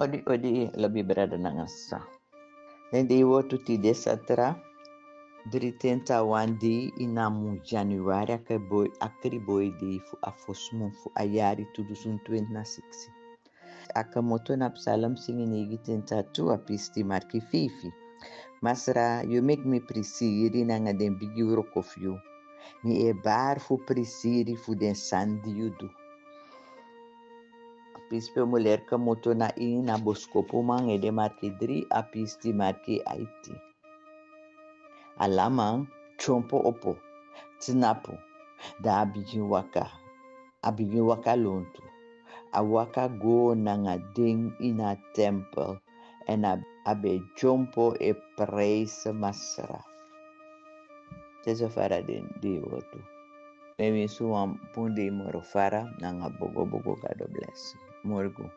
Odi lebih berada nangasa. Hindi wotu ti desatra dritenta wandi inamu Januari akriboy di fu afosmu fu ayari tudo sun 2026. Akamoto na psalam singinigi tenta tu apisti marki fifi. Masra you make me prisiri nanga den bigi urokofio. Mi e bar fu prisiri fu den sandi yudu. Pispe mulher kamoto na na boskopo mang ede marki dri apisti marki Haiti. Alamang chompo opo, tinapo, da abigin waka lontu. Awaka go nanga ding ina temple en abe jompo e praise masra. Teso fara di wotu. Maybe suam pundi moro fara nanga bogo God bless. Morgo.